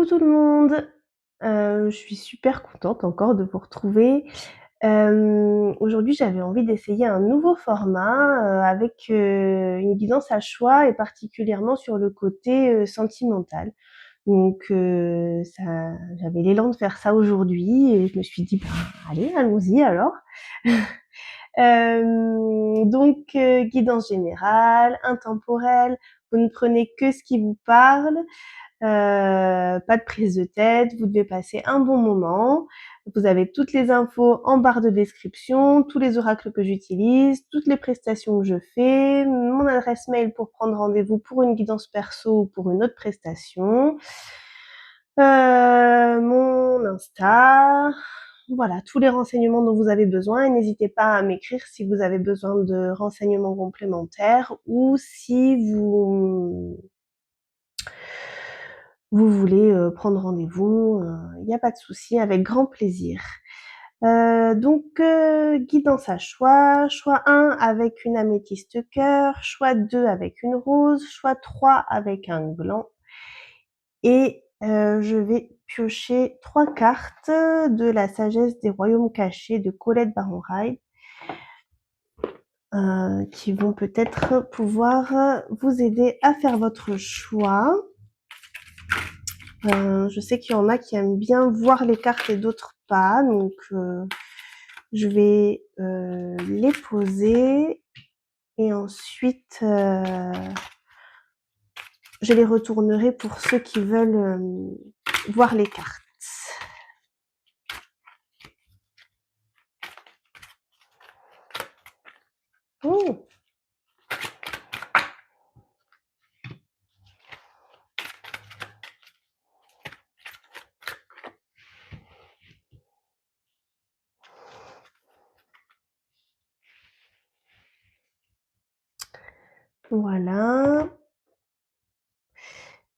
Coucou tout le monde, je suis super contente encore de vous retrouver. Aujourd'hui, j'avais envie d'essayer un nouveau format, avec, une guidance à choix et particulièrement sur le côté, sentimental. Donc ça j'avais l'élan de faire ça aujourd'hui et je me suis dit: «Ben, allez, allons-y alors». Donc guidance générale, intemporelle, vous ne prenez que ce qui vous parle. Pas de prise de tête, vous devez passer un bon moment. Vous avez toutes les infos en barre de description, tous les oracles que j'utilise, toutes les prestations que je fais, mon adresse mail pour prendre rendez-vous pour une guidance perso ou pour une autre prestation, mon Insta, voilà, tous les renseignements dont vous avez besoin et n'hésitez pas à m'écrire si vous avez besoin de renseignements complémentaires ou si vous voulez prendre rendez-vous, il n'y a pas de souci, avec grand plaisir. Donc guidance à choix, choix 1 avec une améthyste cœur, choix 2 avec une rose, choix 3 avec un gland et je vais piocher 3 cartes de la sagesse des royaumes cachés de Colette Baron-Reid, qui vont peut-être pouvoir vous aider à faire votre choix. Je sais qu'il y en a qui aiment bien voir les cartes et d'autres pas, donc je vais les poser et ensuite je les retournerai pour ceux qui veulent voir les cartes. Oh. Voilà.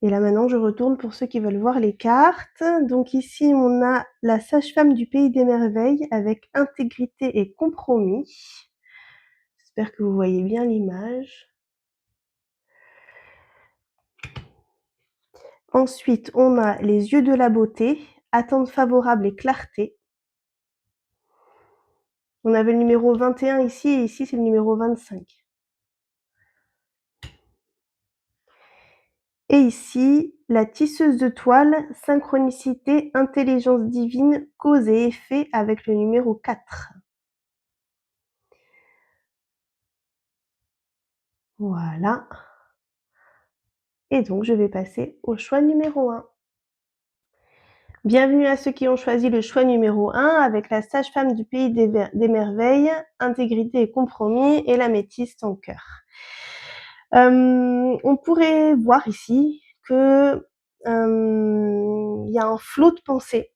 Et là maintenant, je retourne pour ceux qui veulent voir les cartes. Donc ici, on a la sage-femme du pays des merveilles avec intégrité et compromis. J'espère que vous voyez bien l'image. Ensuite, on a les yeux de la beauté, attente favorable et clarté. On avait le numéro 21 ici et ici c'est le numéro 25. Et ici, la tisseuse de toile, synchronicité, intelligence divine, cause et effet avec le numéro 4. Voilà. Et donc, je vais passer au choix numéro 1. Bienvenue à ceux qui ont choisi le choix numéro 1 avec la sage-femme du pays des merveilles, intégrité et compromis et l'améthyste en cœur. On pourrait voir ici que y a un flot de pensées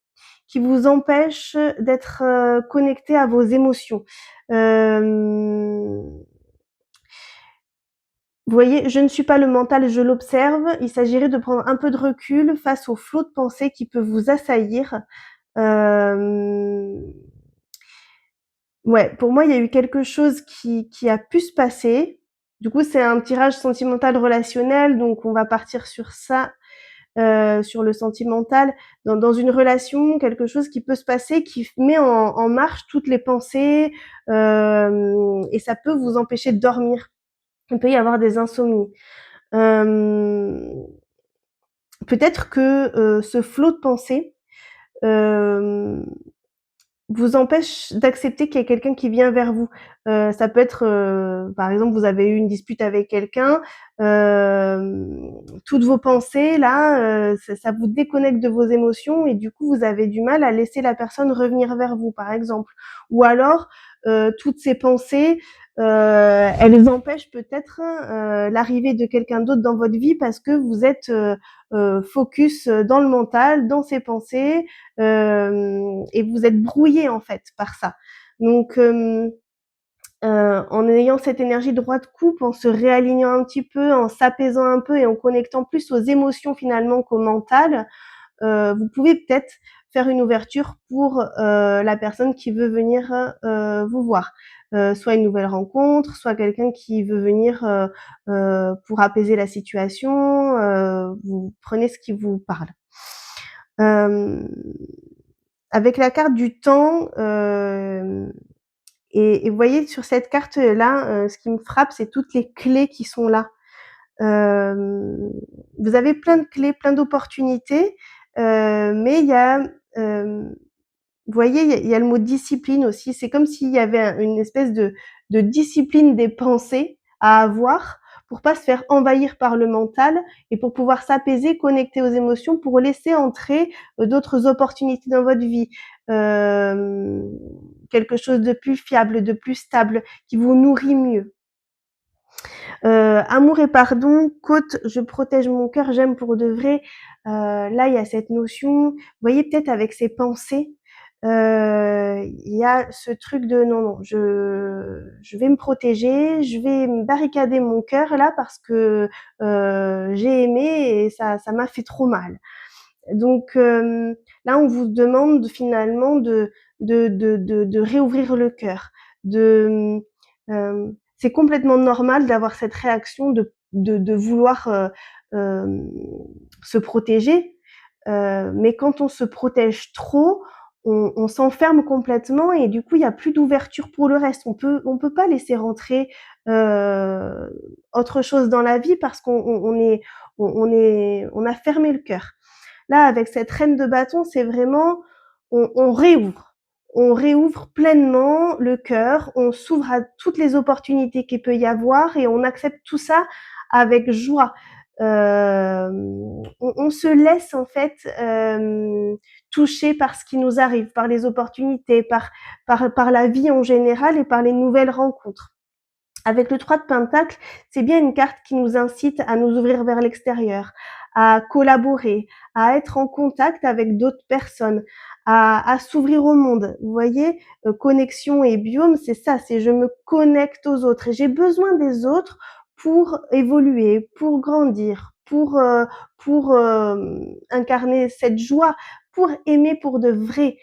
qui vous empêche d'être connecté à vos émotions. Vous voyez, je ne suis pas le mental, je l'observe. Il s'agirait de prendre un peu de recul face au flot de pensées qui peut vous assaillir. Ouais, pour moi, il y a eu quelque chose qui a pu se passer. Du coup, c'est un tirage sentimental relationnel, donc on va partir sur ça, sur le sentimental. Dans une relation, quelque chose qui peut se passer, qui met en marche toutes les pensées, et ça peut vous empêcher de dormir. Il peut y avoir des insomnies. Peut-être que ce flot de pensées vous empêche d'accepter qu'il y a quelqu'un qui vient vers vous. Ça peut être, par exemple, vous avez eu une dispute avec quelqu'un, toutes vos pensées là, ça vous déconnecte de vos émotions et du coup, vous avez du mal à laisser la personne revenir vers vous, par exemple. Ou alors, toutes ces pensées, elles empêchent peut-être l'arrivée de quelqu'un d'autre dans votre vie parce que vous êtes focus dans le mental, dans ces pensées, et vous êtes brouillé en fait par ça. Donc en ayant cette énergie droite coupe, en se réalignant un petit peu, en s'apaisant un peu et en connectant plus aux émotions finalement qu'au mental, vous pouvez peut-être faire une ouverture pour la personne qui veut venir vous voir. Soit une nouvelle rencontre, soit quelqu'un qui veut venir pour apaiser la situation. Vous prenez ce qui vous parle. Avec la carte du temps, et vous voyez sur cette carte-là, ce qui me frappe, c'est toutes les clés qui sont là. Vous avez plein de clés, plein d'opportunités, mais il y a, vous voyez, il y a le mot discipline aussi. C'est comme s'il y avait une espèce de discipline des pensées à avoir pour pas se faire envahir par le mental et pour pouvoir s'apaiser, connecter aux émotions, pour laisser entrer d'autres opportunités dans votre vie. Euh, Quelque chose de plus fiable, de plus stable, qui vous nourrit mieux. Amour et pardon, côte, je protège mon cœur, j'aime pour de vrai. Là, il y a cette notion, vous voyez, peut-être avec ses pensées, il y a ce truc de non, non, je vais me protéger, je vais me barricader mon cœur là parce que j'ai aimé et ça m'a fait trop mal. Donc là, on vous demande finalement de réouvrir le cœur. C'est complètement normal d'avoir cette réaction de vouloir euh, se protéger, mais quand on se protège trop, on s'enferme complètement et du coup, il n'y a plus d'ouverture pour le reste. On peut pas laisser rentrer euh, autre chose dans la vie parce on a fermé le cœur. Là, avec cette reine de bâton, c'est vraiment, on réouvre. On réouvre pleinement le cœur, on s'ouvre à toutes les opportunités qu'il peut y avoir et on accepte tout ça avec joie. On se laisse en fait toucher par ce qui nous arrive, par les opportunités, par la vie en général et par les nouvelles rencontres. Avec le 3 de Pentacle, c'est bien une carte qui nous incite à nous ouvrir vers l'extérieur, à collaborer, à être en contact avec d'autres personnes, à s'ouvrir au monde. Vous voyez, connexion et biome, c'est ça, c'est je me connecte aux autres et j'ai besoin des autres pour évoluer, pour grandir, pour incarner cette joie, pour aimer pour de vrai.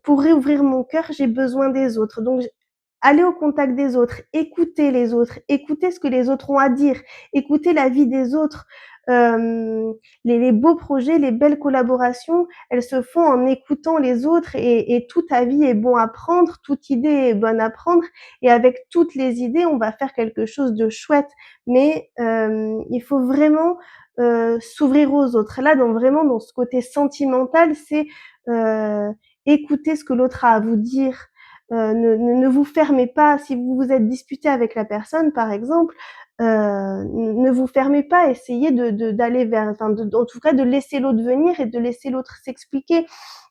Pour réouvrir mon cœur, j'ai besoin des autres. Donc aller au contact des autres, écouter les autres, écouter ce que les autres ont à dire, écouter la vie des autres. Les beaux projets, les belles collaborations, elles se font en écoutant les autres et tout avis est bon à prendre, toute idée est bonne à prendre et avec toutes les idées, on va faire quelque chose de chouette. Mais il faut vraiment s'ouvrir aux autres. Là, vraiment dans ce côté sentimental, c'est écouter ce que l'autre a à vous dire, ne vous fermez pas. Si vous vous êtes disputé avec la personne, par exemple, ne vous fermez pas. Essayez d'aller vers, enfin, en tout cas, de laisser l'autre venir et de laisser l'autre s'expliquer.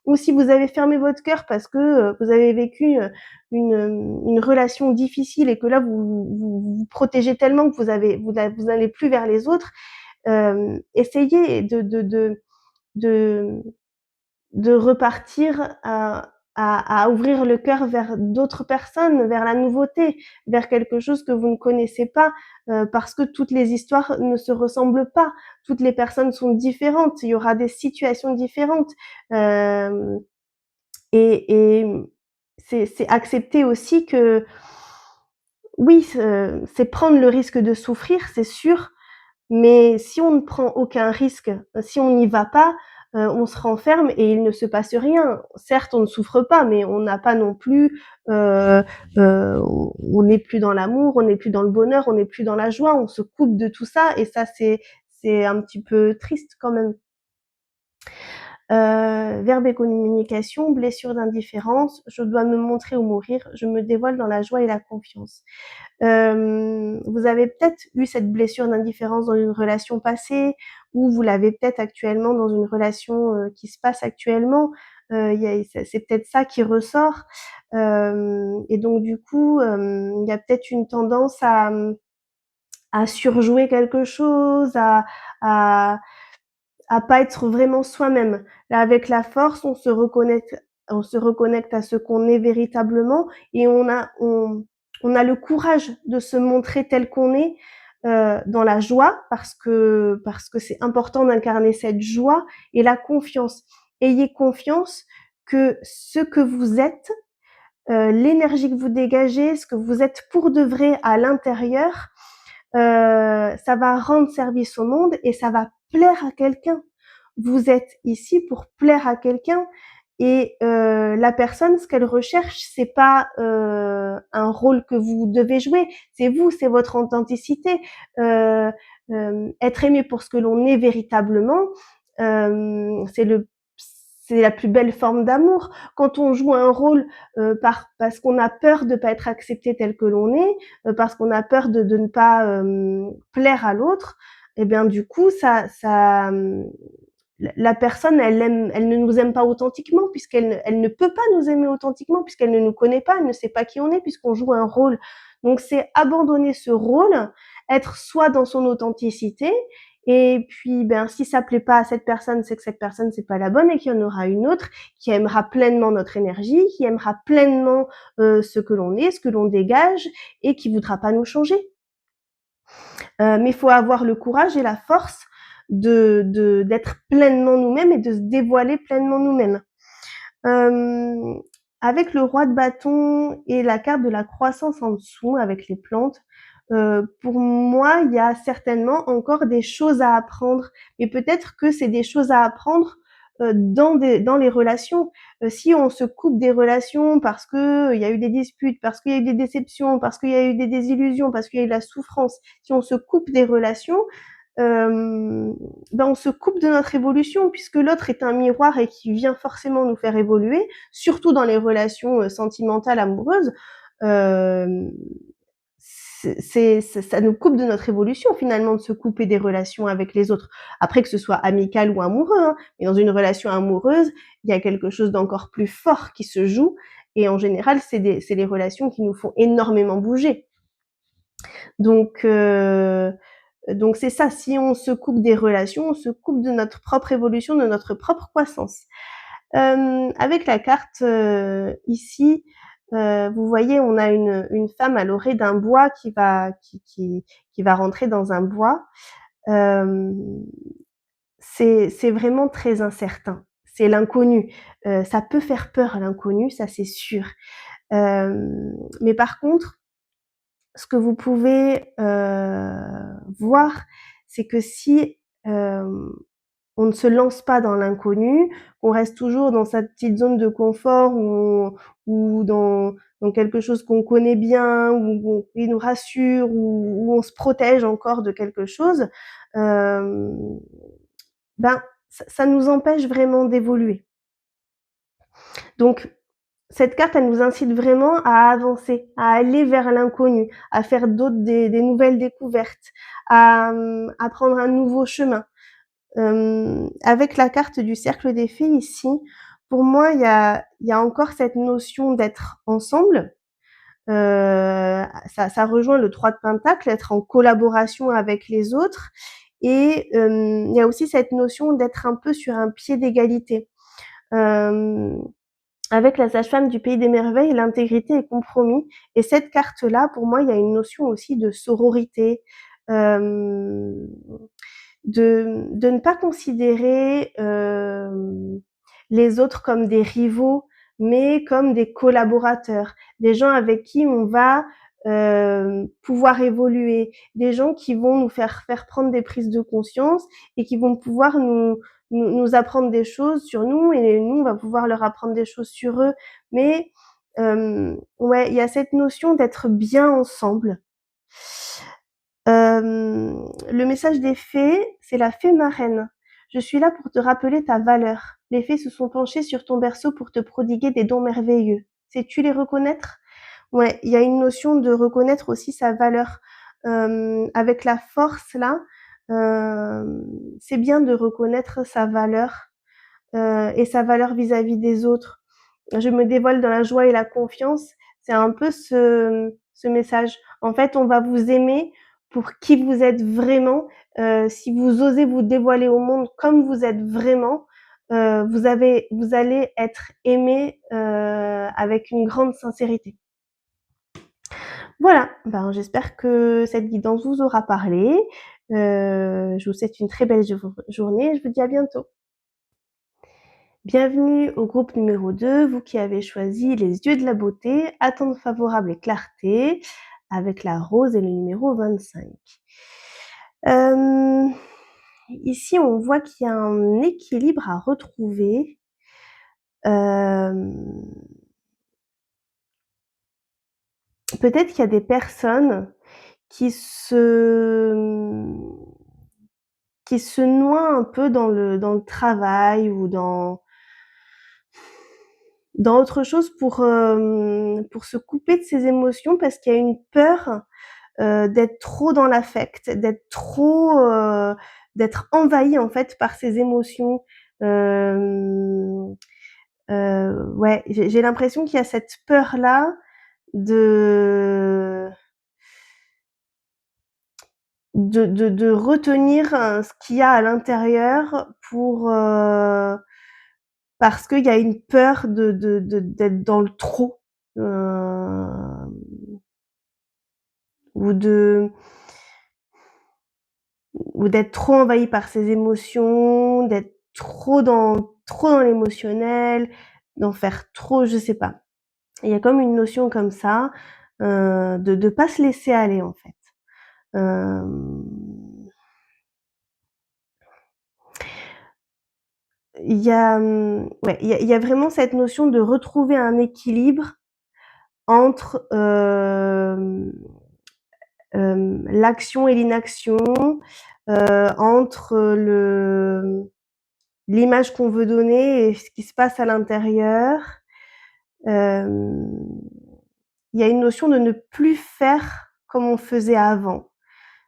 Ou si vous avez fermé votre cœur parce que vous avez vécu une relation difficile et que là vous protégez tellement que vous n'allez plus vers les autres, essayez de de repartir à ouvrir le cœur vers d'autres personnes, vers la nouveauté, vers quelque chose que vous ne connaissez pas, parce que toutes les histoires ne se ressemblent pas, toutes les personnes sont différentes, il y aura des situations différentes, euh, et c'est accepter aussi que oui, c'est prendre le risque de souffrir, c'est sûr, mais si on ne prend aucun risque, si on n'y va pas, on se renferme et il ne se passe rien. Certes, on ne souffre pas, mais on n'a pas non plus, on n'est plus dans l'amour, on n'est plus dans le bonheur, on n'est plus dans la joie, on se coupe de tout ça et ça c'est un petit peu triste quand même. Verbe et communication, blessure d'indifférence, je dois me montrer ou mourir, je me dévoile dans la joie et la confiance. Vous avez peut-être eu cette blessure d'indifférence dans une relation passée, ou vous l'avez peut-être actuellement dans une relation qui se passe actuellement. C'est peut-être ça qui ressort. Et donc du coup, il y a peut-être une tendance à surjouer quelque chose, à pas être vraiment soi-même. Là, avec la force, on se reconnecte à ce qu'on est véritablement et on a le courage de se montrer tel qu'on est dans la joie parce que c'est important d'incarner cette joie et la confiance. Ayez confiance que ce que vous êtes, l'énergie que vous dégagez, ce que vous êtes pour de vrai à l'intérieur, ça va rendre service au monde et ça va plaire à quelqu'un. vous êtes ici pour plaire à quelqu'un et la personne, ce qu'elle recherche, c'est pas un rôle que vous devez jouer, c'est vous, c'est votre authenticité. Euh, Être aimé pour ce que l'on est véritablement, c'est la plus belle forme d'amour. Quand on joue un rôle parce qu'on a peur de pas être accepté tel que l'on est, parce qu'on a peur de ne pas plaire à l'autre, et bien du coup, la personne, elle ne nous aime pas authentiquement elle ne peut pas nous aimer authentiquement puisqu'elle ne nous connaît pas, elle ne sait pas qui on est puisqu'on joue un rôle. Donc c'est abandonner ce rôle, être soi dans son authenticité. Et puis, ben, si ça plaît pas à cette personne, c'est que cette personne, c'est pas la bonne et qu'il y en aura une autre qui aimera pleinement notre énergie, qui aimera pleinement ce que l'on est, ce que l'on dégage et qui voudra pas nous changer. Mais il faut avoir le courage et la force d'être pleinement nous-mêmes et de se dévoiler pleinement nous-mêmes. Avec le roi de bâton et la carte de la croissance en dessous, avec les plantes, pour moi, il y a certainement encore des choses à apprendre. Mais peut-être que c'est des choses à apprendre dans les relations. Si on se coupe des relations parce que il y a eu des disputes, parce qu'il y a eu des déceptions, parce qu'il y a eu des désillusions, parce qu'il y a eu de la souffrance, si on se coupe des relations, ben on se coupe de notre évolution puisque l'autre est un miroir et qui vient forcément nous faire évoluer, surtout dans les relations sentimentales, amoureuses. Euh, ça nous coupe de notre évolution finalement de se couper des relations avec les autres. Après que ce soit amical ou amoureux, hein, mais dans une relation amoureuse, il y a quelque chose d'encore plus fort qui se joue et en général, c'est les relations qui nous font énormément bouger. Donc donc c'est ça, si on se coupe des relations, on se coupe de notre propre évolution, de notre propre croissance. Avec la carte ici, vous voyez, on a une femme à l'orée d'un bois qui va rentrer dans un bois. C'est vraiment très incertain. C'est l'inconnu. Ça peut faire peur l'inconnu, ça c'est sûr. Mais par contre, ce que vous pouvez voir, c'est que si on ne se lance pas dans l'inconnu, qu'on reste toujours dans sa petite zone de confort ou dans quelque chose qu'on connaît bien, ou qui nous rassure, ou on se protège encore de quelque chose, euh, ben ça nous empêche vraiment d'évoluer. Donc cette carte, elle nous incite vraiment à avancer, à aller vers l'inconnu, à faire des nouvelles découvertes, à prendre un nouveau chemin. Avec la carte du cercle des fées ici, pour moi, il y a encore cette notion d'être ensemble. Ça rejoint le 3 de Pentacle, être en collaboration avec les autres. Et il y a aussi cette notion d'être un peu sur un pied d'égalité. Avec la sage-femme du Pays des Merveilles, l'intégrité est compromis. Et cette carte-là, pour moi, il y a une notion aussi de sororité, de ne pas considérer les autres comme des rivaux, mais comme des collaborateurs, des gens avec qui on va pouvoir évoluer, des gens qui vont nous faire prendre des prises de conscience et qui vont pouvoir nous apprendre des choses sur nous et nous on va pouvoir leur apprendre des choses sur eux. Mais ouais, il y a cette notion d'être bien ensemble. Le message des fées, c'est la fée marraine. Je suis là pour te rappeler ta valeur. Les fées se sont penchées sur ton berceau pour te prodiguer des dons merveilleux. Sais-tu les reconnaître? Ouais, il y a une notion de reconnaître aussi sa valeur. Avec la force là, c'est bien de reconnaître sa valeur et sa valeur vis-à-vis des autres. Je me dévoile dans la joie et la confiance. C'est un peu ce message. En fait, on va vous aimer pour qui vous êtes vraiment. Si vous osez vous dévoiler au monde comme vous êtes vraiment, vous allez être aimé avec une grande sincérité. Voilà, ben, j'espère que cette guidance vous aura parlé. Je vous souhaite une très belle journée et je vous dis à bientôt. Bienvenue au groupe numéro 2, vous qui avez choisi les yeux de la beauté, attente favorable et clarté, avec la rose et le numéro 25. ici, on voit qu'il y a un équilibre à retrouver. Peut-être qu'il y a des personnes qui se noient un peu dans le travail ou dans autre chose pour se couper de ses émotions parce qu'il y a une peur d'être trop dans l'affect, d'être envahi en fait par ses émotions. Ouais, j'ai l'impression qu'il y a cette peur là de de retenir ce qu'il y a à l'intérieur parce qu'il y a une peur d'être dans le trop euh, ou de ou d'être trop envahi par ses émotions, d'être trop dans l'émotionnel, d'en faire trop, je sais pas. Il y a comme une notion comme ça de pas se laisser aller en fait. Euh, il y a ouais, il y a vraiment cette notion de retrouver un équilibre entre l'action et l'inaction, entre l'image qu'on veut donner et ce qui se passe à l'intérieur. Euh, il y a une notion de ne plus faire comme on faisait avant,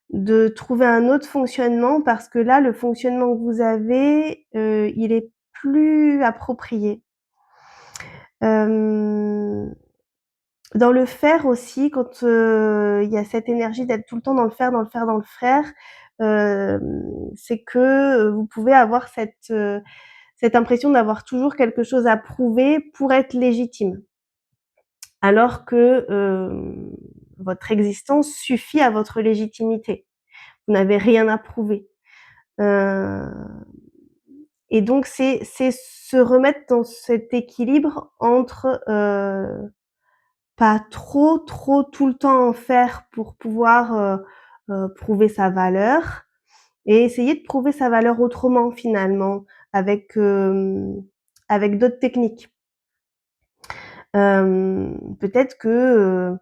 de trouver un autre fonctionnement parce que là, le fonctionnement que vous avez, il est plus approprié. Dans le faire aussi, quand il y a cette énergie d'être tout le temps dans le faire, dans le faire, dans le faire, euh, c'est que vous pouvez avoir cette impression d'avoir toujours quelque chose à prouver pour être légitime, alors que votre existence suffit à votre légitimité. Vous n'avez rien à prouver. Euh, et donc c'est se remettre dans cet équilibre entre pas trop tout le temps en faire pour pouvoir prouver sa valeur et essayer de prouver sa valeur autrement finalement avec d'autres techniques. Peut-être que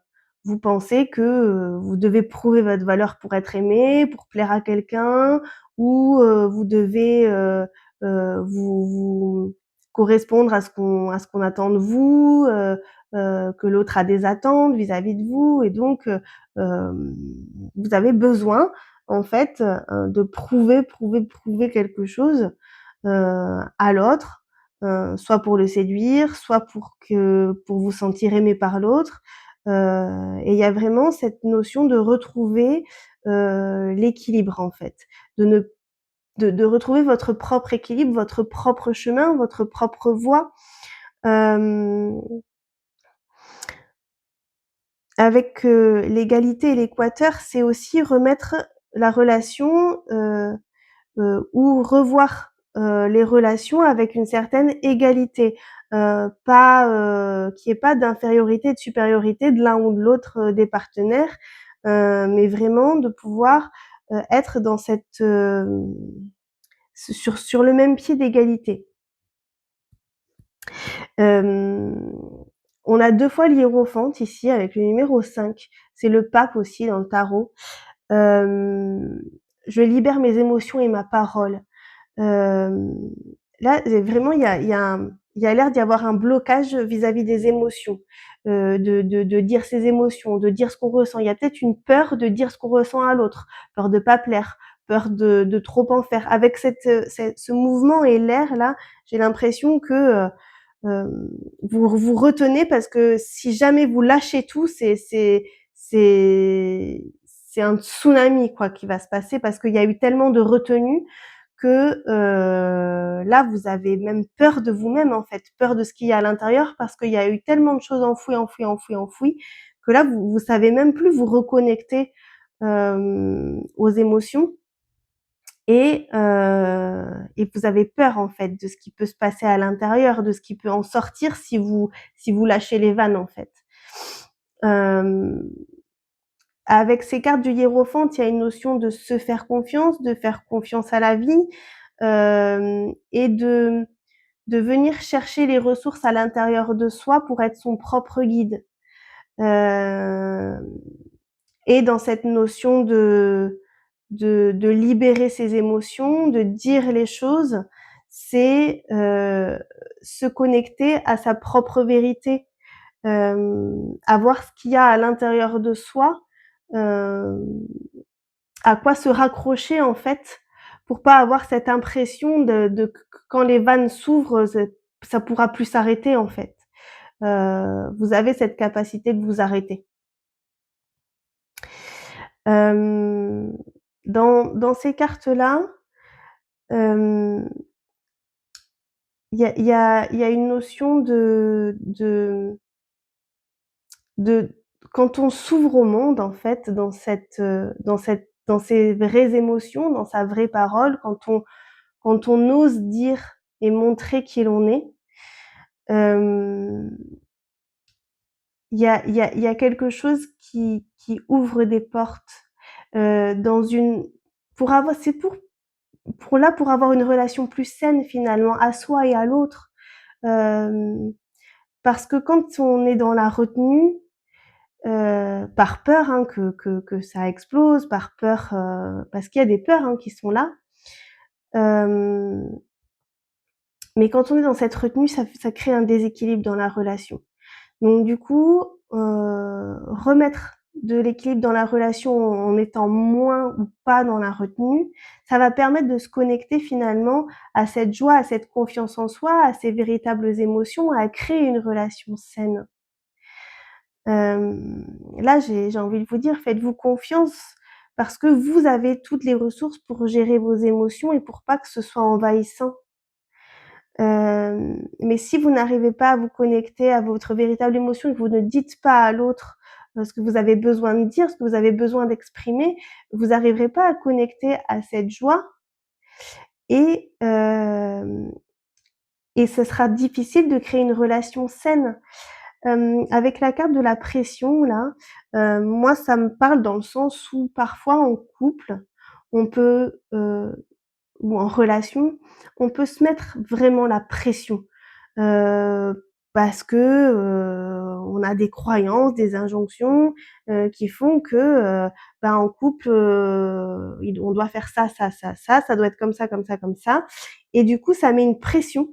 vous pensez que vous devez prouver votre valeur pour être aimé, pour plaire à quelqu'un, ou vous devez vous correspondre à ce qu'on attend de vous, que l'autre a des attentes vis-à-vis de vous, et donc vous avez besoin en fait de prouver quelque chose à l'autre, soit pour le séduire, soit pour vous sentir aimé par l'autre. Et il y a vraiment cette notion de retrouver l'équilibre en fait, de ne de retrouver votre propre équilibre, votre propre chemin, votre propre voie. Euh, avec l'égalité et l'équateur, c'est aussi remettre la relation ou revoir les relations avec une certaine égalité, pas qu'il n'y ait pas d'infériorité, de supériorité de l'un ou de l'autre des partenaires, mais vraiment de pouvoir être dans sur le même pied d'égalité. On a 2 fois l'hiérophante ici avec le numéro 5. C'est le pape aussi dans le tarot. Je libère mes émotions et ma parole. Là, vraiment, il y a l'air d'y avoir un blocage vis-à-vis des émotions, de dire ses émotions, de dire ce qu'on ressent. Il y a peut-être une peur de dire ce qu'on ressent à l'autre, peur de pas plaire, peur de trop en faire. Avec ce mouvement et l'air là, j'ai l'impression que vous retenez parce que si jamais vous lâchez tout, c'est un tsunami quoi qui va se passer parce qu'il y a eu tellement de retenue que là vous avez même peur de vous-même en fait, peur de ce qu'il y a à l'intérieur parce qu'il y a eu tellement de choses enfouies que là vous savez même plus vous reconnecter aux émotions et vous avez peur en fait de ce qui peut se passer à l'intérieur, de ce qui peut en sortir si vous lâchez les vannes en fait. Euh, avec ces cartes du hiérophante, il y a une notion de se faire confiance, de faire confiance à la vie, et de venir chercher les ressources à l'intérieur de soi pour être son propre guide. Et dans cette notion de libérer ses émotions, de dire les choses, c'est se connecter à sa propre vérité, à voir ce qu'il y a à l'intérieur de soi, à quoi se raccrocher en fait, pour pas avoir cette impression de quand les vannes s'ouvrent, ça pourra plus s'arrêter en fait. Vous avez cette capacité de vous arrêter. Dans ces cartes-là, il y a une notion de quand on s'ouvre au monde en fait, dans ces vraies émotions, dans sa vraie parole, quand on ose dire et montrer qui l'on est, il y a quelque chose qui ouvre des portes, dans une pour avoir c'est pour avoir une relation plus saine finalement à soi et à l'autre. Parce que quand on est dans la retenue, par peur hein, que ça explose, par peur, parce qu'il y a des peurs hein, qui sont là. Mais quand on est dans cette retenue, ça crée un déséquilibre dans la relation. Donc du coup, remettre de l'équilibre dans la relation en étant moins ou pas dans la retenue, ça va permettre de se connecter finalement à cette joie, à cette confiance en soi, à ces véritables émotions, à créer une relation saine. Là, j'ai envie de vous dire, faites-vous confiance parce que vous avez toutes les ressources pour gérer vos émotions et pour pas que ce soit envahissant. Mais si vous n'arrivez pas à vous connecter à votre véritable émotion et que vous ne dites pas à l'autre ce que vous avez besoin de dire, ce que vous avez besoin d'exprimer, vous n'arriverez pas à connecter à cette joie et ce sera difficile de créer une relation saine. Avec la carte de la pression là, moi ça me parle dans le sens où parfois en couple, on peut, ou en relation, on peut se mettre vraiment la pression. Parce que, on a des croyances, des injonctions, qui font que, en couple, on doit faire ça, ça, ça, ça doit être comme ça, comme ça, comme ça et du coup ça met une pression,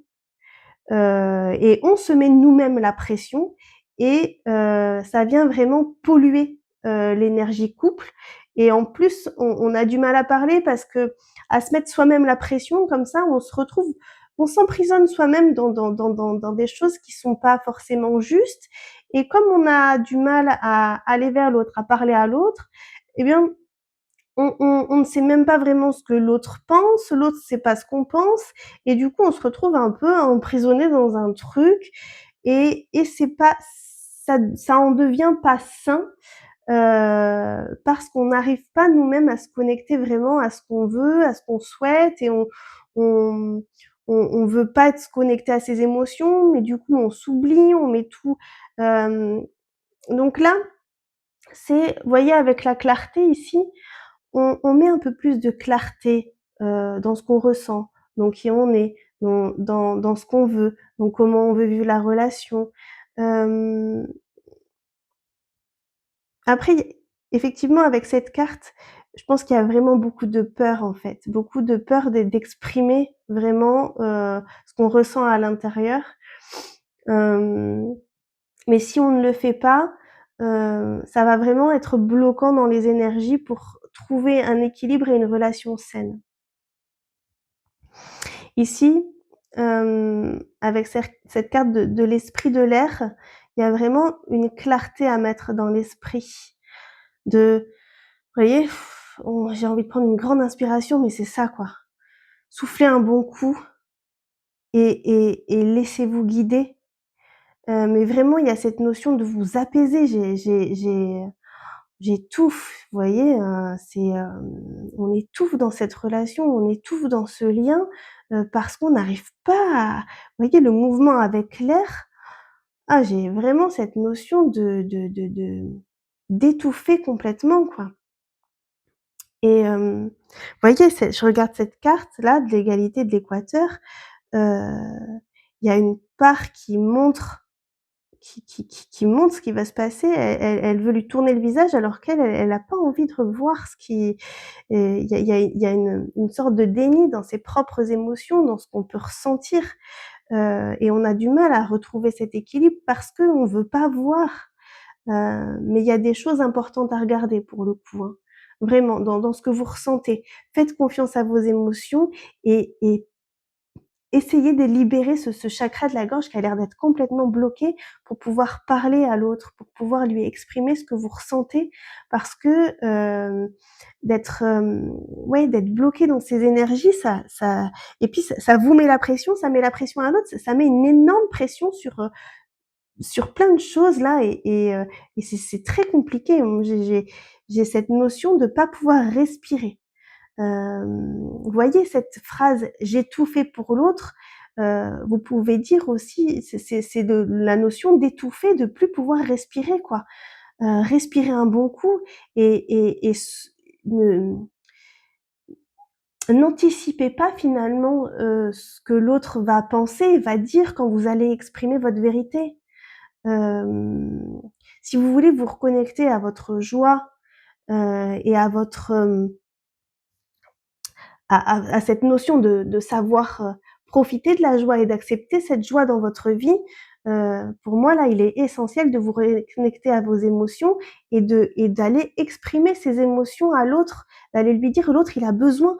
et on se met nous-mêmes la pression et ça vient vraiment polluer, l'énergie couple et en plus on a du mal à parler parce qu'à se mettre soi-même la pression comme ça, on s'emprisonne soi-même dans des choses qui sont pas forcément justes et comme on a du mal à aller vers l'autre, à parler à l'autre, eh bien on ne sait même pas vraiment ce que l'autre pense, l'autre sait pas ce qu'on pense et du coup on se retrouve un peu emprisonné dans un truc et c'est pas ça en devient pas sain, parce qu'on n'arrive pas nous-mêmes à se connecter vraiment à ce qu'on veut, à ce qu'on souhaite et on on veut pas être se connecter à ses émotions, mais du coup on s'oublie, on met tout, donc là, c'est vous voyez avec la clarté ici, on met un peu plus de clarté dans ce qu'on ressent, dans qui on est, dans ce qu'on veut, donc comment on veut vivre la relation. Euh, Après, effectivement, avec cette carte, je pense qu'il y a vraiment beaucoup de peur en fait, beaucoup de peur d'exprimer vraiment ce qu'on ressent à l'intérieur. Mais si on ne le fait pas, ça va vraiment être bloquant dans les énergies pour trouver un équilibre et une relation saine. Ici, avec cette carte de l'esprit de l'air, il y a vraiment une clarté à mettre dans l'esprit. Vous voyez, j'ai envie de prendre une grande inspiration, mais c'est ça quoi. Soufflez un bon coup et laissez-vous guider. Mais vraiment, il y a cette notion de vous apaiser. J'étouffe, vous voyez, on étouffe dans cette relation, on étouffe dans ce lien, parce qu'on n'arrive pas à vous voyez le mouvement avec l'air, j'ai vraiment cette notion d'étouffer complètement, quoi. Et vous voyez, je regarde cette carte-là de l'égalité de l'équateur, il y a une part qui montre ce qui va se passer. Elle veut lui tourner le visage alors qu'elle a pas envie de revoir ce qui il y a une sorte de déni dans ses propres émotions, dans ce qu'on peut ressentir, et on a du mal à retrouver cet équilibre parce qu'on veut pas voir. Mais il y a des choses importantes à regarder pour le coup, hein. Vraiment, dans ce que vous ressentez. Faites confiance à vos émotions et essayez de libérer ce chakra de la gorge qui a l'air d'être complètement bloqué pour pouvoir parler à l'autre, pour pouvoir lui exprimer ce que vous ressentez. Parce que d'être d'être bloqué dans ces énergies, ça et puis ça vous met la pression, ça met la pression à l'autre, ça met une énorme pression sur plein de choses là et c'est très compliqué. J'ai cette notion de pas pouvoir respirer. Vous voyez cette phrase «j'ai tout fait pour l'autre», vous pouvez dire aussi c'est de la notion d'étouffer, de plus pouvoir respirer quoi. Respirer un bon coup et ne n'anticipez pas finalement, ce que l'autre va penser, va dire quand vous allez exprimer votre vérité. Si vous voulez vous reconnecter à votre joie, et à votre, à cette notion de savoir, profiter de la joie et d'accepter cette joie dans votre vie, pour moi là, il est essentiel de vous reconnecter à vos émotions et d'aller exprimer ces émotions à l'autre, d'aller lui dire: «L'autre il a besoin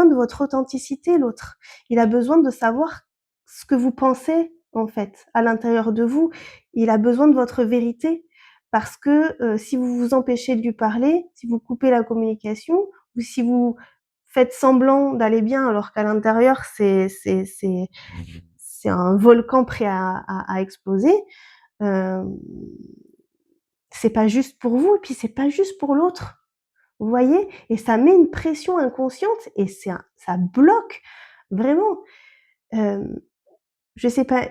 de votre authenticité l'autre. Il a besoin de savoir ce que vous pensez en fait, à l'intérieur de vous. Il a besoin de votre vérité». Parce que, si vous vous empêchez de lui parler, si vous coupez la communication ou si vous faites semblant d'aller bien alors qu'à l'intérieur c'est un volcan prêt à exploser, euh, c'est pas juste pour vous et puis c'est pas juste pour l'autre. Vous voyez? Et ça met une pression inconsciente et ça bloque vraiment. Euh, je sais pas.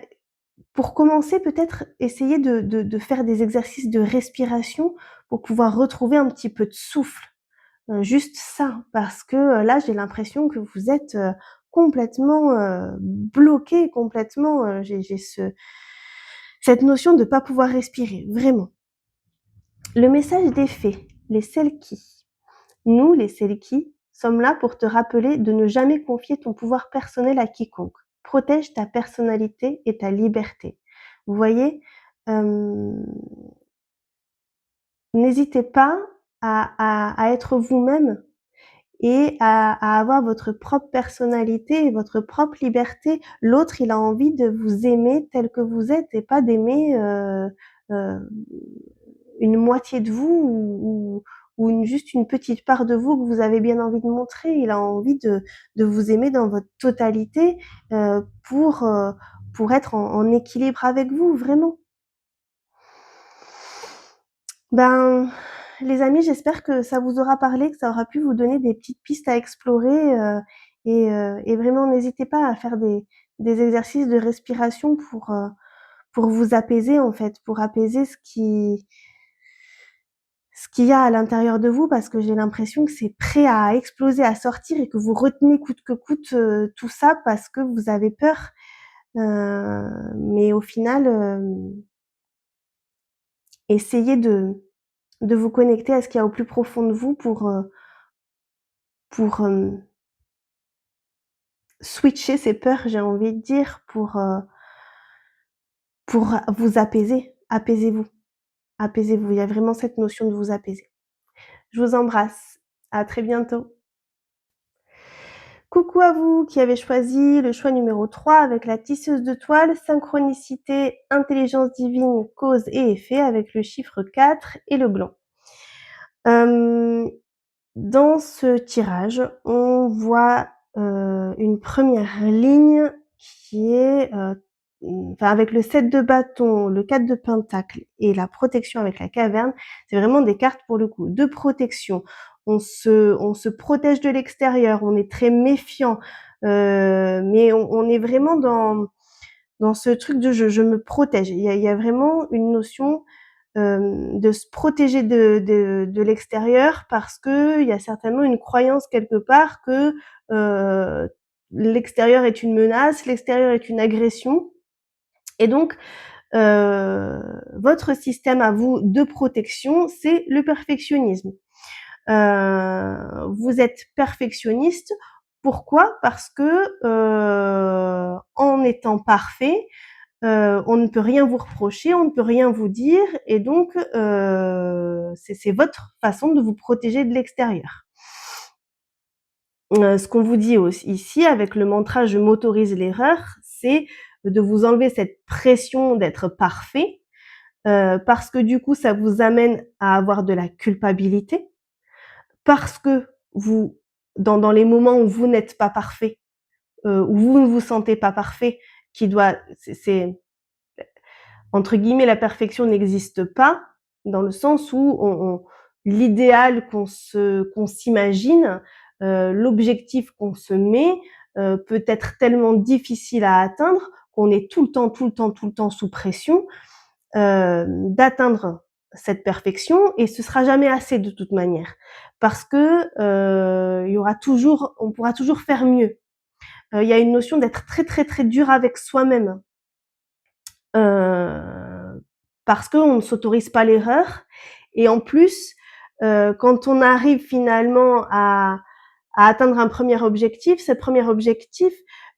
Pour commencer, peut-être essayer de faire des exercices de respiration pour pouvoir retrouver un petit peu de souffle. Juste ça, parce que là, j'ai l'impression que vous êtes complètement bloqué, complètement. J'ai cette notion de pas pouvoir respirer, vraiment. Le message des fées, les Selkies. Nous, les Selkies, sommes là pour te rappeler de ne jamais confier ton pouvoir personnel à quiconque. Protège ta personnalité et ta liberté. Vous voyez, n'hésitez pas à être vous-même et à avoir votre propre personnalité et votre propre liberté. L'autre, il a envie de vous aimer tel que vous êtes et pas d'aimer euh, une moitié de vous ou juste une petite part de vous que vous avez bien envie de montrer. Il a envie de vous aimer dans votre totalité euh, pour, euh, pour être en équilibre avec vous, vraiment. Ben, les amis, j'espère que ça vous aura parlé, que ça aura pu vous donner des petites pistes à explorer et vraiment n'hésitez pas à faire des exercices de respiration pour vous apaiser en fait, pour apaiser ce qu'il y a à l'intérieur de vous parce que j'ai l'impression que c'est prêt à exploser, à sortir et que vous retenez coûte que coûte tout ça parce que vous avez peur. Mais au final, essayez de vous connecter à ce qu'il y a au plus profond de vous pour switcher ces peurs, j'ai envie de dire, pour vous apaiser. Apaisez-vous. Apaisez-vous. Il y a vraiment cette notion de vous apaiser. Je vous embrasse. À très bientôt. Coucou à vous qui avez choisi le choix numéro 3 avec la tisseuse de toile, synchronicité, intelligence divine, cause et effet avec le chiffre 4 et le blanc. Dans ce tirage, on voit une première ligne qui est avec le 7 de bâton, le 4 de pentacle et la protection avec la caverne, c'est vraiment des cartes pour le coup de protection. On se protège de l'extérieur, on est très méfiant, mais on est vraiment dans ce truc de je me protège. Il y a vraiment une notion de se protéger de l'extérieur parce que il y a certainement une croyance quelque part que l'extérieur est une menace, l'extérieur est une agression. Et donc, votre système à vous de protection, c'est le perfectionnisme. Vous êtes perfectionniste. Pourquoi? Parce que en étant parfait, on ne peut rien vous reprocher, on ne peut rien vous dire, et donc c'est votre façon de vous protéger de l'extérieur. Ce qu'on vous dit aussi ici avec le mantra je m'autorise l'erreur, c'est de vous enlever cette pression d'être parfait, parce que du coup ça vous amène à avoir de la culpabilité, parce que vous dans les moments où vous n'êtes pas parfait, où vous ne vous sentez pas parfait, qui doit c'est entre guillemets la perfection n'existe pas, dans le sens où l'idéal qu'on s'imagine, l'objectif qu'on se met peut être tellement difficile à atteindre qu'on est tout le temps sous pression d'atteindre cette perfection, et ce sera jamais assez de toute manière, parce que on pourra toujours faire mieux. Il y a une notion d'être très dur avec soi-même, parce qu'on ne s'autorise pas l'erreur, et en plus, quand on arrive finalement à atteindre un premier objectif, ce premier objectif,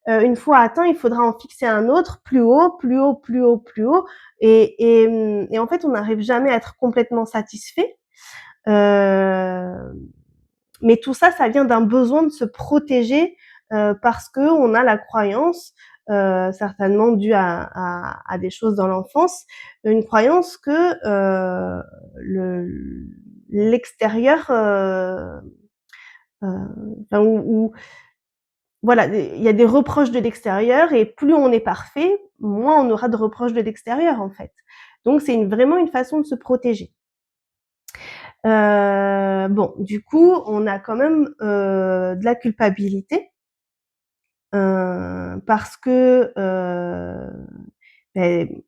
une fois atteint, il faudra en fixer un autre plus haut, plus haut, plus haut, plus haut, et en fait, on n'arrive jamais à être complètement satisfait. Mais tout ça, ça vient d'un besoin de se protéger parce que on a la croyance, certainement due à des choses dans l'enfance, une croyance que l'extérieur, enfin, voilà, il y a des reproches de l'extérieur, et plus on est parfait, moins on aura de reproches de l'extérieur en fait. Donc c'est vraiment une façon de se protéger. Bon, du coup, on a quand même de la culpabilité parce que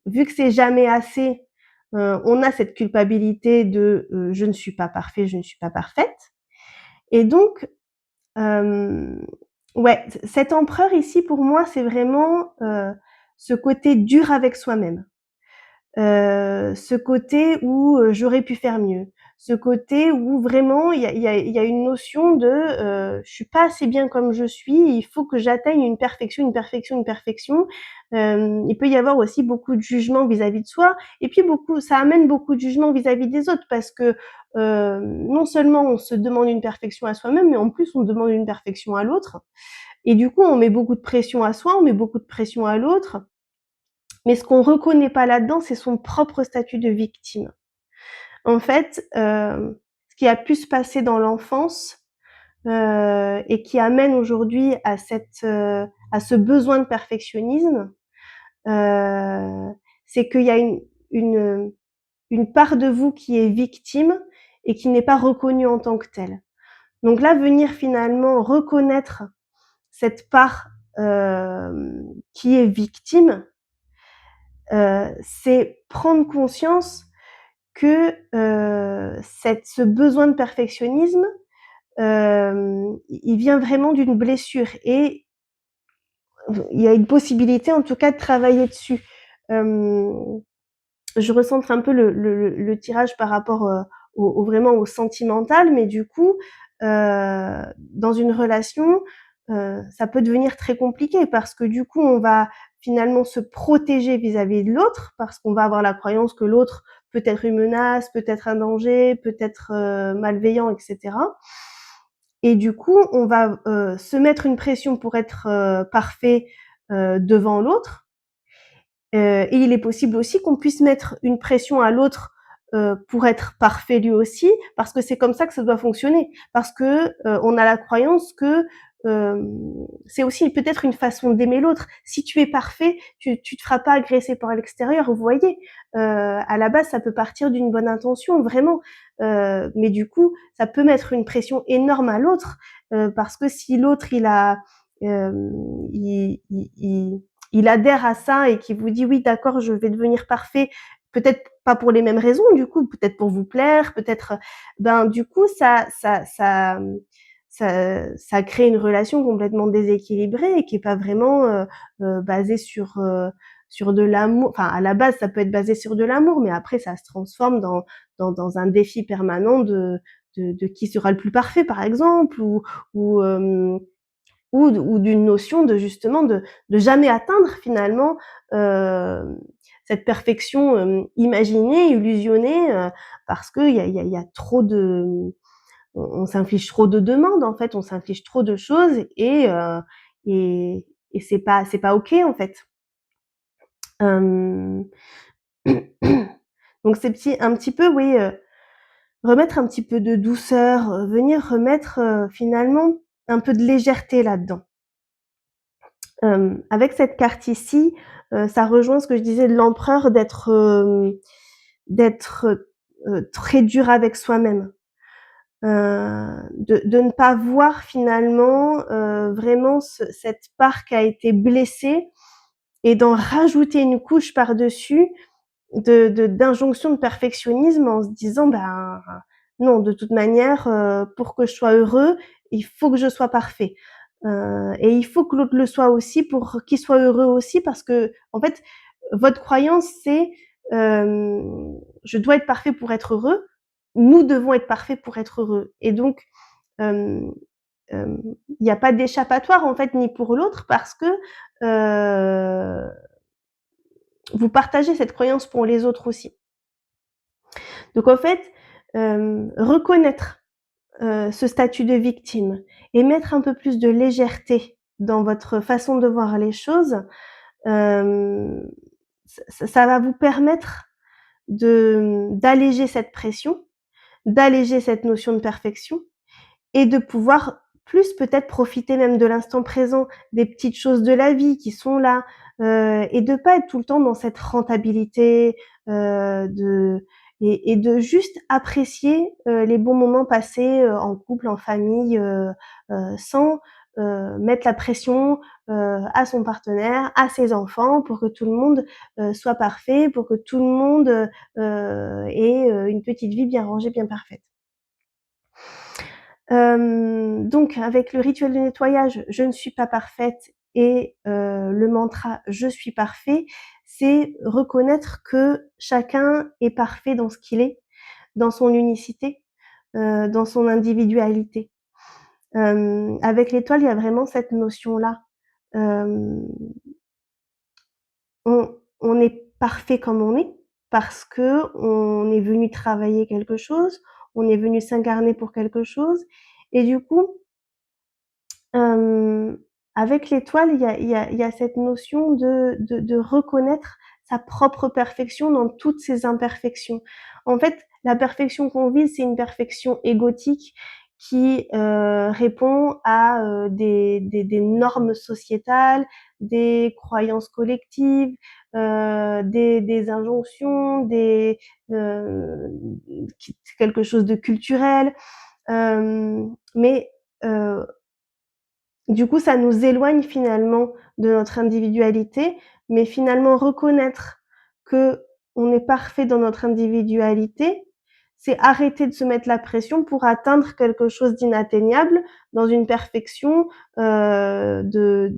vu que c'est jamais assez, on a cette culpabilité de je ne suis pas parfait, je ne suis pas parfaite, et donc ouais, cet empereur ici pour moi c'est vraiment ce côté dur avec soi-même. Ce côté où j'aurais pu faire mieux, ce côté où vraiment il y a une notion de je suis pas assez bien comme je suis, il faut que j'atteigne une perfection, une perfection, une perfection. Il peut y avoir aussi beaucoup de jugement vis-à-vis de soi, et puis ça amène beaucoup de jugement vis-à-vis des autres, parce que non seulement on se demande une perfection à soi-même, mais en plus on demande une perfection à l'autre, et du coup on met beaucoup de pression à soi, on met beaucoup de pression à l'autre. Mais ce qu'on reconnaît pas là-dedans, c'est son propre statut de victime. En fait, ce qui a pu se passer dans l'enfance et qui amène aujourd'hui à à ce besoin de perfectionnisme, c'est qu'il y a une part de vous qui est victime et qui n'est pas reconnue en tant que telle. Donc là, venir finalement reconnaître cette part qui est victime, c'est prendre conscience que ce besoin de perfectionnisme, il vient vraiment d'une blessure, et il y a une possibilité en tout cas de travailler dessus. Je recentre un peu le tirage par rapport vraiment au sentimental, mais du coup, dans une relation, ça peut devenir très compliqué, parce que du coup, on va finalement se protéger vis-à-vis de l'autre, parce qu'on va avoir la croyance que l'autre peut être une menace, peut être un danger, peut être malveillant, etc. Et du coup, on va se mettre une pression pour être parfait devant l'autre. Et il est possible aussi qu'on puisse mettre une pression à l'autre pour être parfait lui aussi, parce que c'est comme ça que ça doit fonctionner. Parce que on a la croyance que c'est aussi peut-être une façon d'aimer l'autre. Si tu es parfait, tu te feras pas agresser par l'extérieur. Vous voyez, à la base, ça peut partir d'une bonne intention, vraiment, mais du coup, ça peut mettre une pression énorme à l'autre, parce que si l'autre euh, il, il, il adhère à ça et qui vous dit oui d'accord je vais devenir parfait peut-être pas pour les mêmes raisons, du coup, peut-être pour vous plaire, peut-être, du coup, ça crée une relation complètement déséquilibrée et qui est pas vraiment basée sur de l'amour. Enfin, à la base, ça peut être basé sur de l'amour, mais après, ça se transforme dans un défi permanent de qui sera le plus parfait, par exemple, ou ou d'une notion de justement de jamais atteindre finalement euh, cette perfection imaginée, illusionnée, parce que il y a trop de, on s'inflige trop de demandes en fait, on s'inflige trop de choses et et c'est pas ok en fait. Euh, donc c'est un petit peu oui, remettre un petit peu de douceur, venir remettre finalement un peu de légèreté là-dedans. Avec cette carte ici, ça rejoint ce que je disais de l'empereur, d'être très dur avec soi-même, de ne pas voir finalement vraiment cette part qui a été blessée et d'en rajouter une couche par-dessus d'injonction de perfectionnisme en se disant non, de toute manière, pour que je sois heureux, il faut que je sois parfait. Et il faut que l'autre le soit aussi pour qu'il soit heureux aussi, parce que en fait, votre croyance, c'est je dois être parfait pour être heureux. Nous devons être parfaits pour être heureux. Et donc, il n'y a pas d'échappatoire en fait, ni pour l'autre, parce que vous partagez cette croyance pour les autres aussi. Donc en fait, reconnaître ce statut de victime et mettre un peu plus de légèreté dans votre façon de voir les choses, ça va vous permettre d'alléger cette pression, d'alléger cette notion de perfection et de pouvoir plus peut-être profiter même de l'instant présent, des petites choses de la vie qui sont là, et de pas être tout le temps dans cette rentabilité, et de juste apprécier les bons moments passés en couple, en famille, sans mettre la pression à son partenaire, à ses enfants, pour que tout le monde soit parfait, pour que tout le monde ait une petite vie bien rangée, bien parfaite. Donc avec le rituel de nettoyage, je ne suis pas parfaite, et le mantra je suis parfait, c'est reconnaître que chacun est parfait dans ce qu'il est, dans son unicité, dans son individualité. Avec l'étoile, il y a vraiment cette notion-là. On est parfait comme on est, parce que on est venu travailler quelque chose, on est venu s'incarner pour quelque chose, et du coup, avec l'étoile, il y a cette notion de reconnaître sa propre perfection dans toutes ses imperfections. En fait, la perfection qu'on vise, c'est une perfection égotique qui répond à des normes sociétales, des croyances collectives, des injonctions, quelque chose de culturel. Mais du coup, ça nous éloigne finalement de notre individualité, mais finalement reconnaître que on est parfait dans notre individualité, c'est arrêter de se mettre la pression pour atteindre quelque chose d'inatteignable dans une perfection de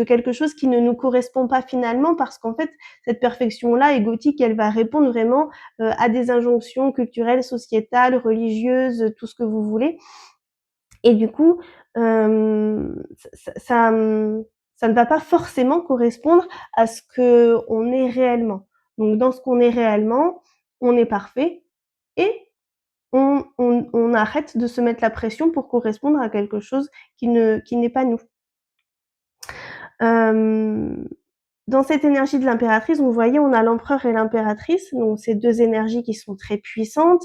quelque chose qui ne nous correspond pas finalement, parce qu'en fait, cette perfection-là égotique, elle va répondre vraiment à des injonctions culturelles, sociétales, religieuses, tout ce que vous voulez. Et du coup, ça ne va pas forcément correspondre à ce qu'on est réellement. Donc dans ce qu'on est réellement, on est parfait, et on arrête de se mettre la pression pour correspondre à quelque chose qui n'est pas nous. Dans cette énergie de l'impératrice, vous voyez, on a l'empereur et l'impératrice, donc ces deux énergies qui sont très puissantes,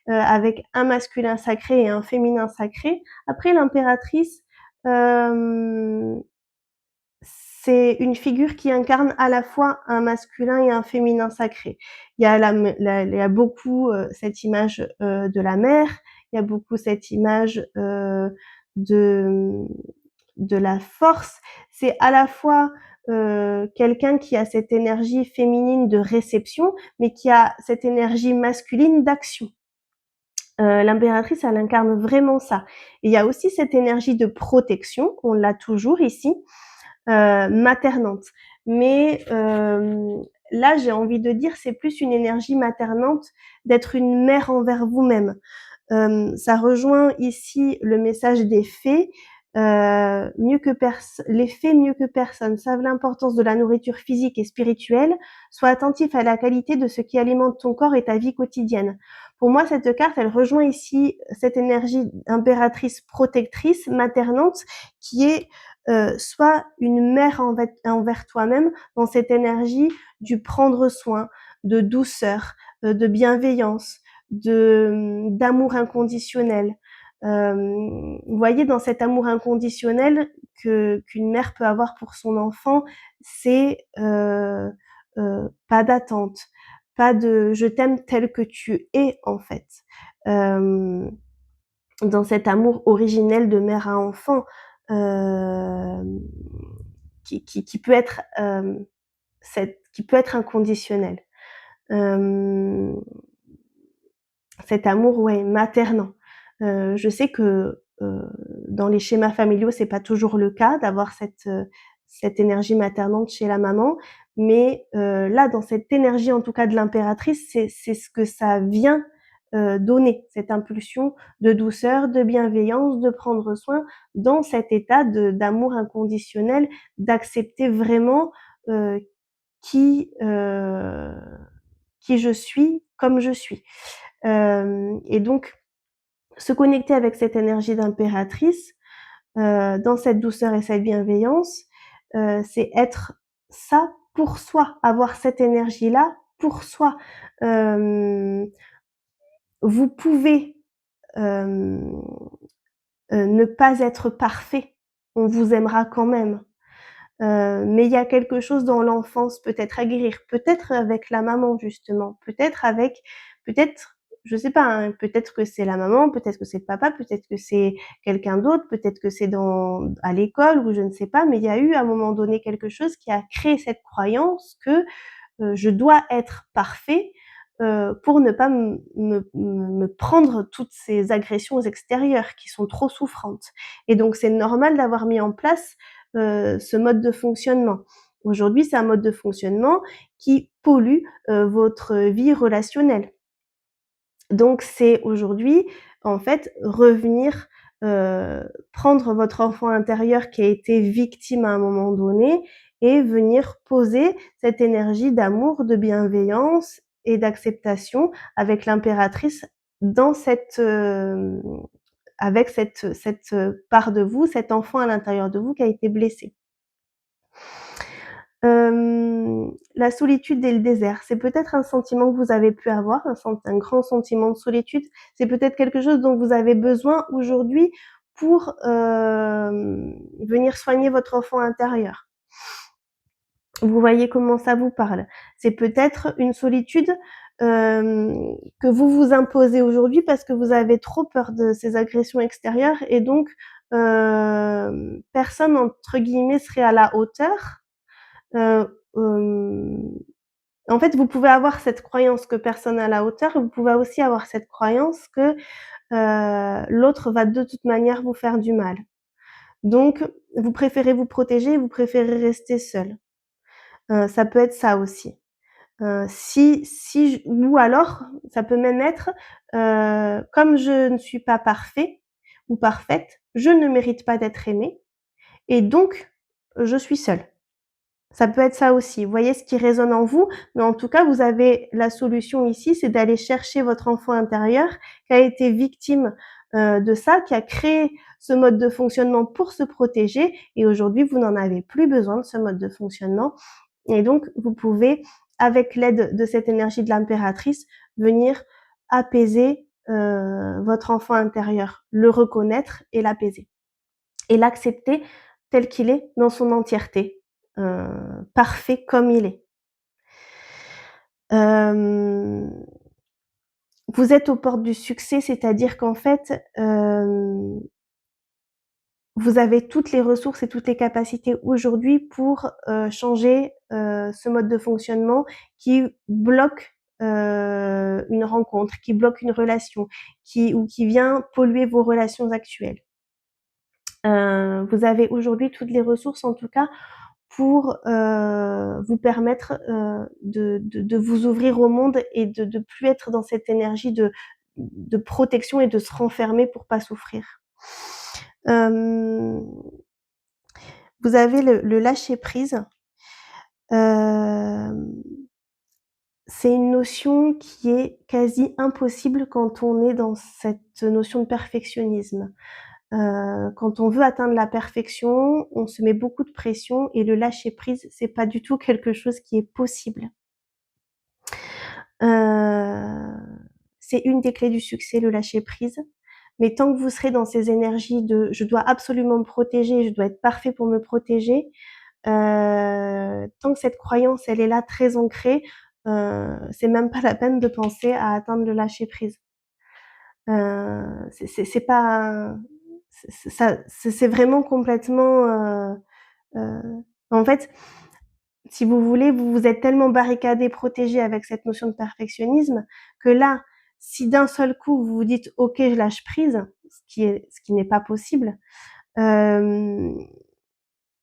avec un masculin sacré et un féminin sacré. Après, l'impératrice, c'est une figure qui incarne à la fois un masculin et un féminin sacré. Il y a beaucoup cette image de la mère, il y a beaucoup cette image de de la force. C'est à la fois quelqu'un qui a cette énergie féminine de réception, mais qui a cette énergie masculine d'action. L'impératrice, elle incarne vraiment ça. Et il y a aussi cette énergie de protection, on l'a toujours ici, maternante. Mais là, j'ai envie de dire, c'est plus une énergie maternante d'être une mère envers vous-même. Ça rejoint ici le message des fées. Les fées mieux que personne savent l'importance de la nourriture physique et spirituelle. Sois attentif à la qualité de ce qui alimente ton corps et ta vie quotidienne. Pour moi, cette carte, elle rejoint ici cette énergie impératrice protectrice, maternante, qui est soit une mère envers toi-même dans cette énergie du prendre soin, de douceur, de bienveillance, d'amour inconditionnel. Vous voyez, dans cet amour inconditionnel qu'une mère peut avoir pour son enfant, c'est pas d'attente, pas de je t'aime tel que tu es en fait. Dans cet amour originel de mère à enfant, qui peut être qui peut être inconditionnel. Cet amour, ouais, maternant. Je sais que dans les schémas familiaux, c'est pas toujours le cas d'avoir cette énergie maternante chez la maman, mais là, dans cette énergie, en tout cas de l'impératrice, c'est ce que ça vient donner, cette impulsion de douceur, de bienveillance, de prendre soin, dans cet état d'amour inconditionnel, d'accepter vraiment euh, qui euh, qui je suis, comme je suis. Et donc, se connecter avec cette énergie d'impératrice, dans cette douceur et cette bienveillance, c'est être ça pour soi, avoir cette énergie-là pour soi. Vous pouvez ne pas être parfait, on vous aimera quand même. Mais il y a quelque chose dans l'enfance peut-être à guérir, peut-être avec la maman justement, peut-être, je sais pas, hein, peut-être que c'est la maman, peut-être que c'est le papa, peut-être que c'est quelqu'un d'autre, peut-être que c'est à l'école ou je ne sais pas, mais il y a eu à un moment donné quelque chose qui a créé cette croyance que je dois être parfait pour ne pas me prendre toutes ces agressions extérieures qui sont trop souffrantes. Et donc c'est normal d'avoir mis en place ce mode de fonctionnement. Aujourd'hui, c'est un mode de fonctionnement qui pollue votre vie relationnelle. Donc c'est aujourd'hui, en fait, revenir prendre votre enfant intérieur qui a été victime à un moment donné et venir poser cette énergie d'amour, de bienveillance et d'acceptation avec l'impératrice dans avec cette part de vous, cet enfant à l'intérieur de vous qui a été blessé. La solitude et le désert, c'est peut-être un sentiment que vous avez pu avoir, un grand sentiment de solitude. C'est peut-être quelque chose dont vous avez besoin aujourd'hui pour venir soigner votre enfant intérieur. Vous voyez comment ça vous parle. C'est peut-être une solitude que vous vous imposez aujourd'hui parce que vous avez trop peur de ces agressions extérieures et donc personne entre guillemets serait à la hauteur. En fait, vous pouvez avoir cette croyance que personne à la hauteur, vous pouvez aussi avoir cette croyance que l'autre va de toute manière vous faire du mal. Donc, vous préférez vous protéger, vous préférez rester seul. Ça peut être ça aussi. Ou alors, ça peut même être comme je ne suis pas parfait ou parfaite, je ne mérite pas d'être aimée et donc je suis seule. Ça peut être ça aussi. Vous voyez ce qui résonne en vous, mais en tout cas, vous avez la solution ici, c'est d'aller chercher votre enfant intérieur qui a été victime de ça, qui a créé ce mode de fonctionnement pour se protéger et aujourd'hui, vous n'en avez plus besoin de ce mode de fonctionnement et donc, vous pouvez, avec l'aide de cette énergie de l'impératrice, venir apaiser votre enfant intérieur, le reconnaître et l'apaiser et l'accepter tel qu'il est dans son entièreté. Parfait comme il est. Vous êtes aux portes du succès, c'est-à-dire qu'en fait, vous vous avez toutes les ressources et toutes les capacités aujourd'hui pour changer ce mode de fonctionnement qui bloque une rencontre, qui bloque une relation, ou qui vient polluer vos relations actuelles. Vous avez aujourd'hui toutes les ressources, en tout cas, pour vous permettre de vous ouvrir au monde et de plus être dans cette énergie de protection et de se renfermer pour pas souffrir. Vous avez le lâcher prise. C'est une notion qui est quasi impossible quand on est dans cette notion de perfectionnisme. Quand on veut atteindre la perfection, on se met beaucoup de pression et le lâcher prise, c'est pas du tout quelque chose qui est possible. C'est une des clés du succès, le lâcher prise. Mais tant que vous serez dans ces énergies de je dois absolument me protéger, je dois être parfait pour me protéger, tant que cette croyance elle est là très ancrée, c'est même pas la peine de penser à atteindre le lâcher prise. C'est pas, c'est vraiment complètement. En fait, si vous voulez, vous vous êtes tellement barricadé, protégé avec cette notion de perfectionnisme que là, si d'un seul coup vous vous dites ok, je lâche prise, ce qui n'est pas possible.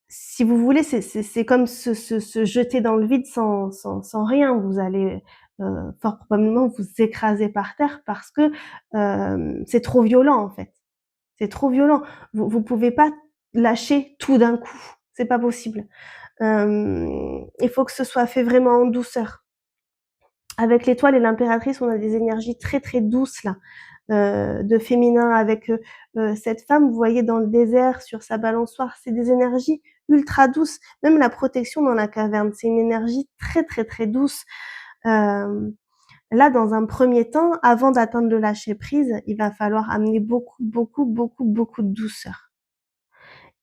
Si vous voulez, c'est comme se jeter dans le vide sans rien. Vous allez fort probablement vous écraser par terre parce que c'est trop violent en fait. C'est trop violent. Vous pouvez pas lâcher tout d'un coup. C'est pas possible. Il faut que ce soit fait vraiment en douceur. Avec l'étoile et l'impératrice, on a des énergies très très douces là, de féminin avec cette femme, vous voyez dans le désert sur sa balançoire, c'est des énergies ultra douces. Même la protection dans la caverne, c'est une énergie très très très douce. Là, dans un premier temps, avant d'atteindre le lâcher prise, il va falloir amener beaucoup beaucoup beaucoup beaucoup de douceur,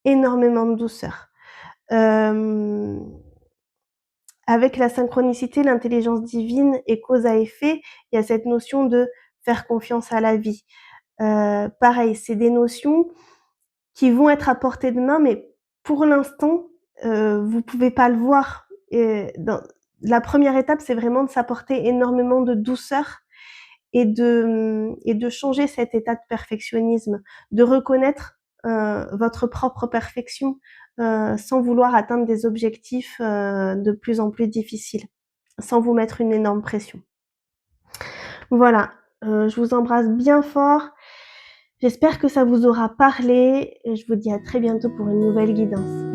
énormément de douceur. Avec la synchronicité, l'intelligence divine et cause à effet, il y a cette notion de faire confiance à la vie. Pareil, c'est des notions qui vont être à portée de main, mais pour l'instant, vous pouvez pas le voir. La première étape, c'est vraiment de s'apporter énormément de douceur et de changer cet état de perfectionnisme, de reconnaître votre propre perfection sans vouloir atteindre des objectifs de plus en plus difficiles, sans vous mettre une énorme pression. Voilà, je vous embrasse bien fort. J'espère que ça vous aura parlé et je vous dis à très bientôt pour une nouvelle guidance.